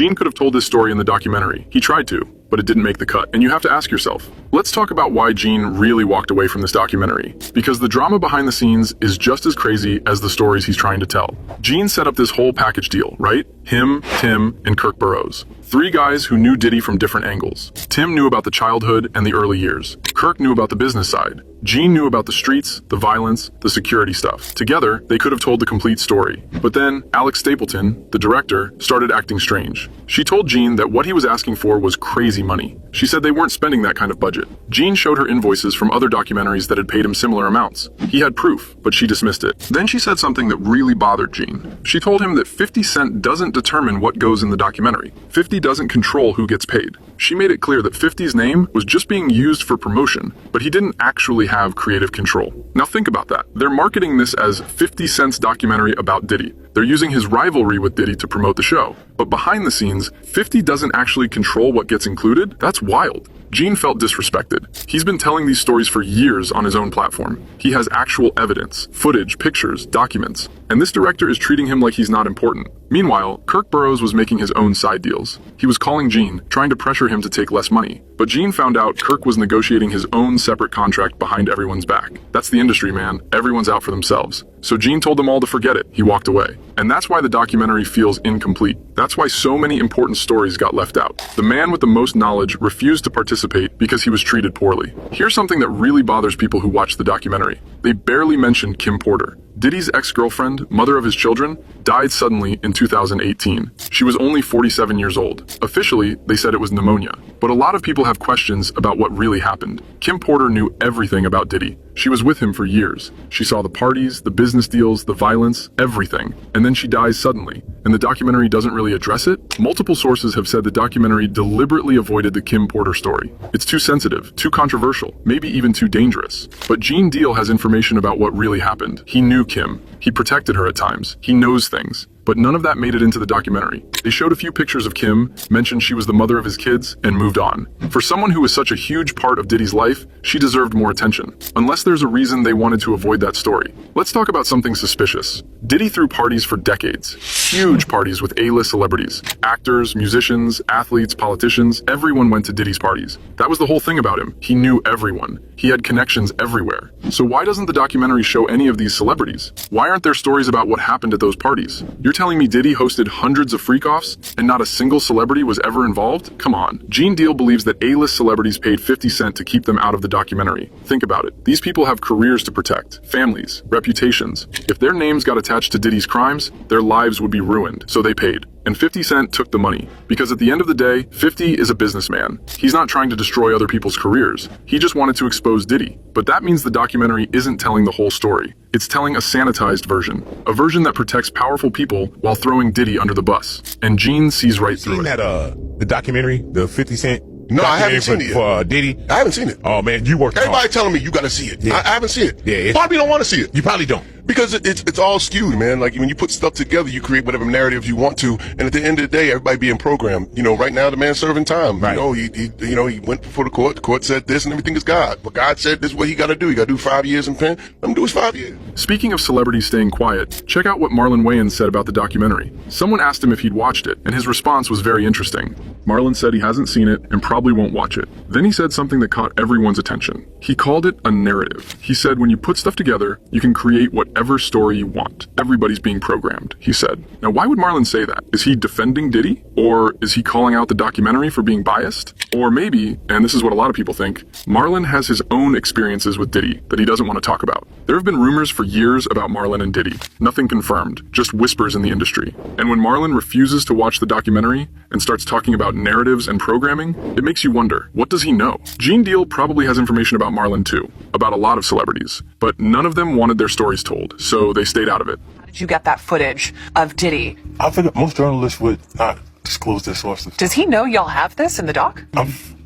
Gene could have told this story in the documentary. He tried to, but it didn't make the cut. And you have to ask yourself, let's talk about why Gene really walked away from this documentary. Because the drama behind the scenes is just as crazy as the stories he's trying to tell. Gene set up this whole package deal, right? Him, Tim, and Kirk Burroughs. Three guys who knew Diddy from different angles. Tim knew about the childhood and the early years. Kirk knew about the business side. Gene knew about the streets, the violence, the security stuff. Together, they could have told the complete story. But then, Alex Stapleton, the director, started acting strange. She told Gene that what he was asking for was crazy money. She said they weren't spending that kind of budget. Gene showed her invoices from other documentaries that had paid him similar amounts. He had proof, but she dismissed it. Then she said something that really bothered Gene. She told him that 50 Cent doesn't determine what goes in the documentary. 50 doesn't control who gets paid. She made it clear that 50's name was just being used for promotion, but he didn't actually have creative control. Now think about that. They're marketing this as 50 Cent's documentary about Diddy. They're using his rivalry with Diddy to promote the show. But behind the scenes, 50 doesn't actually control what gets included? That's wild. Gene felt disrespected. He's been telling these stories for years on his own platform. He has actual evidence, footage, pictures, documents. And this director is treating him like he's not important. Meanwhile, Kirk Burroughs was making his own side deals. He was calling Gene, trying to pressure him to take less money. But Gene found out Kirk was negotiating his own separate contract behind everyone's back. That's the industry, man. Everyone's out for themselves. So Gene told them all to forget it. He walked away. And that's why the documentary feels incomplete. That's why so many important stories got left out. The man with the most knowledge refused to participate because he was treated poorly. Here's something that really bothers people who watch the documentary. They barely mentioned Kim Porter. Diddy's ex-girlfriend, mother of his children, died suddenly in 2018. She was only 47 years old. Officially, they said it was pneumonia. But a lot of people have questions about what really happened. Kim Porter knew everything about Diddy. She was with him for years. She saw the parties, the business deals, the violence, everything. And then she dies suddenly. And the documentary doesn't really address it? Multiple sources have said the documentary deliberately avoided the Kim Porter story. It's too sensitive, too controversial, maybe even too dangerous. But Gene Deal has information about what really happened. He knew Kim. He protected her at times. He knows things. But none of that made it into the documentary. They showed a few pictures of Kim, mentioned she was the mother of his kids, and moved on. For someone who was such a huge part of Diddy's life, she deserved more attention. Unless there's a reason they wanted to avoid that story. Let's talk about something suspicious. Diddy threw parties for decades. Huge parties with A-list celebrities. Actors, musicians, athletes, politicians, everyone went to Diddy's parties. That was the whole thing about him. He knew everyone. He had connections everywhere. So why doesn't the documentary show any of these celebrities? Why aren't there stories about what happened at those parties? You're telling me Diddy hosted hundreds of freak-offs and not a single celebrity was ever involved? Come on. Gene Deal believes that A-list celebrities paid 50 Cent to keep them out of the documentary. Think about it. These people have careers to protect, families, reputations. If their names got attached to Diddy's crimes, their lives would be ruined, so they paid. And 50 Cent took the money. Because at the end of the day, 50 is a businessman. He's not trying to destroy other people's careers. He just wanted to expose Diddy. But that means the documentary isn't telling the whole story. It's telling a sanitized version. A version that protects powerful people while throwing Diddy under the bus. And Gene sees right through it. The documentary, the 50 Cent? No, I haven't seen it yet. For Diddy? I haven't seen it. Oh man, you worked Everybody hard. telling me you gotta see it. Yeah. I haven't seen it. Yeah, Probably don't want to see it. You probably don't. Because it's all skewed, man. Like when you put stuff together, you create whatever narrative you want to, and at the end of the day, everybody being programmed. You know, right now the man's serving time. Right. You know, he went before the court. The court said this, and everything is God. But God said this is what he got to do. He got to do 5 years in pen. Let him do his 5 years. Speaking of celebrities staying quiet, check out what Marlon Wayans said about the documentary. Someone asked him if he'd watched it, and his response was very interesting. Marlon said he hasn't seen it and probably won't watch it. Then he said something that caught everyone's attention. He called it a narrative. He said when you put stuff together, you can create whatever story you want. Everybody's being programmed, he said. Now, why would Marlon say that? Is he defending Diddy? Or is he calling out the documentary for being biased? Or maybe, and this is what a lot of people think, Marlon has his own experiences with Diddy that he doesn't want to talk about. There have been rumors for years about Marlon and Diddy. Nothing confirmed, just whispers in the industry. And when Marlon refuses to watch the documentary and starts talking about narratives and programming, it makes you wonder, what does he know? Gene Deal probably has information about Marlon too, about a lot of celebrities, but none of them wanted their stories told, so they stayed out of it. How did you get that footage of Diddy? I figured most journalists would not disclose their sources. Does he know y'all have this in the doc?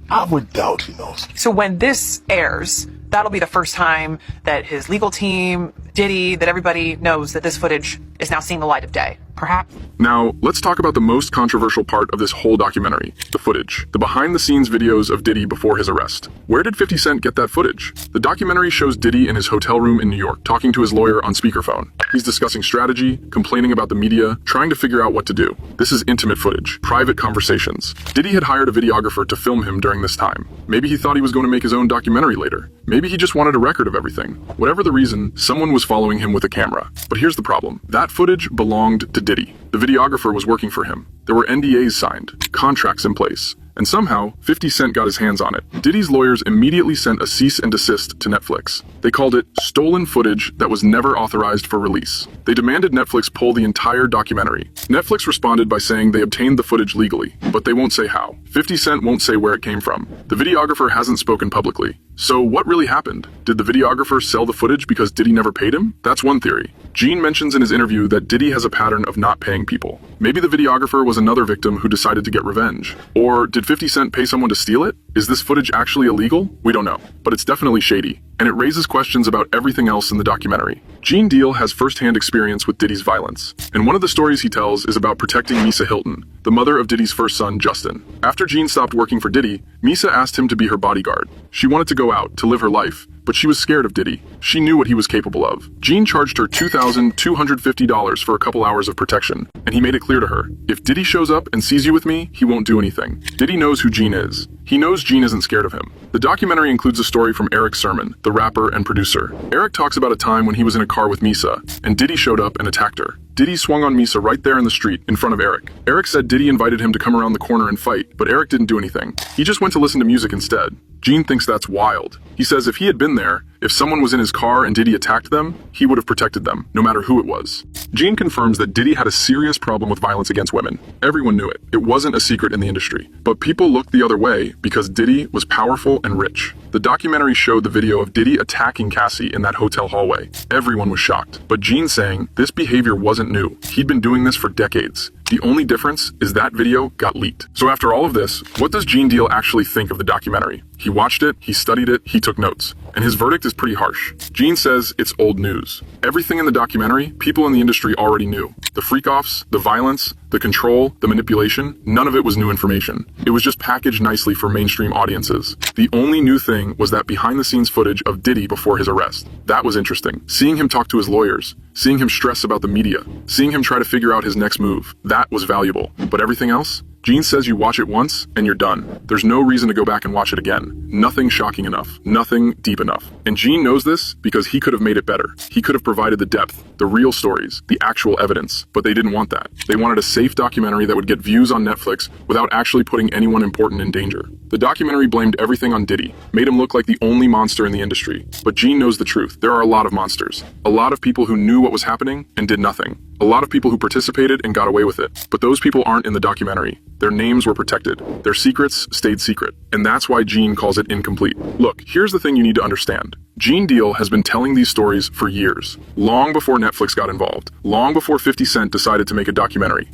I would doubt he knows. So when this airs, that'll be the first time that his legal team, Diddy, that everybody knows that this footage is now seeing the light of day. Perhaps. Now, let's talk about the most controversial part of this whole documentary, the footage. The behind-the-scenes videos of Diddy before his arrest. Where did 50 Cent get that footage? The documentary shows Diddy in his hotel room in New York, talking to his lawyer on speakerphone. He's discussing strategy, complaining about the media, trying to figure out what to do. This is intimate footage, private conversations. Diddy had hired a videographer to film him during this time. Maybe he thought he was going to make his own documentary later. Maybe he just wanted a record of everything. Whatever the reason, someone was following him with a camera. But here's the problem. That footage belonged to Diddy. The videographer was working for him. There were NDAs signed, contracts in place. And somehow, 50 Cent got his hands on it. Diddy's lawyers immediately sent a cease and desist to Netflix. They called it stolen footage that was never authorized for release. They demanded Netflix pull the entire documentary. Netflix responded by saying they obtained the footage legally, but they won't say how. 50 Cent won't say where it came from. The videographer hasn't spoken publicly. So what really happened? Did the videographer sell the footage because Diddy never paid him? That's one theory. Gene mentions in his interview that Diddy has a pattern of not paying people. Maybe the videographer was another victim who decided to get revenge. Or did 50 Cent pay someone to steal it? Is this footage actually illegal? We don't know. But it's definitely shady. And it raises questions about everything else in the documentary. Gene Deal has first-hand experience with Diddy's violence. And one of the stories he tells is about protecting Misa Hilton, the mother of Diddy's first son, Justin. After Gene stopped working for Diddy, Misa asked him to be her bodyguard. She wanted to go out, to live her life, but she was scared of Diddy. She knew what he was capable of. Gene charged her $2,250 for a couple hours of protection, and he made it clear to her, if Diddy shows up and sees you with me, he won't do anything. Diddy knows who Gene is. He knows Gene isn't scared of him. The documentary includes a story from Eric Sermon, the rapper and producer. Eric talks about a time when he was in a car with Misa, and Diddy showed up and attacked her. Diddy swung on Misa right there in the street, in front of Eric. Eric said Diddy invited him to come around the corner and fight, but Eric didn't do anything. He just went to listen to music instead. Gene thinks that's wild. He says if he had been there, if someone was in his car and Diddy attacked them, he would have protected them, no matter who it was. Gene confirms that Diddy had a serious problem with violence against women. Everyone knew it. It wasn't a secret in the industry. But people looked the other way because Diddy was powerful and rich. The documentary showed the video of Diddy attacking Cassie in that hotel hallway. Everyone was shocked. But Gene saying this behavior wasn't new. He'd been doing this for decades. The only difference is that video got leaked. So after all of this, what does Gene Deal actually think of the documentary? He watched it, he studied it, he took notes. And his verdict is pretty harsh. Gene says it's old news. Everything in the documentary, people in the industry already knew. The freak-offs, the violence, the control, the manipulation, none of it was new information. It was just packaged nicely for mainstream audiences. The only new thing was that behind-the-scenes footage of Diddy before his arrest. That was interesting. Seeing him talk to his lawyers, seeing him stress about the media, seeing him try to figure out his next move, that was valuable. But everything else? Gene says you watch it once and you're done. There's no reason to go back and watch it again. Nothing shocking enough. Nothing deep enough. And Gene knows this because he could have made it better. He could have provided the depth, the real stories, the actual evidence. But they didn't want that. They wanted a safe documentary that would get views on Netflix without actually putting anyone important in danger. The documentary blamed everything on Diddy, made him look like the only monster in the industry. But Gene knows the truth. There are a lot of monsters. A lot of people who knew what was happening and did nothing. A lot of people who participated and got away with it. But those people aren't in the documentary. Their names were protected. Their secrets stayed secret. And that's why Gene calls it incomplete. Look, here's the thing you need to understand. Gene Deal has been telling these stories for years. Long before Netflix got involved. Long before 50 Cent decided to make a documentary.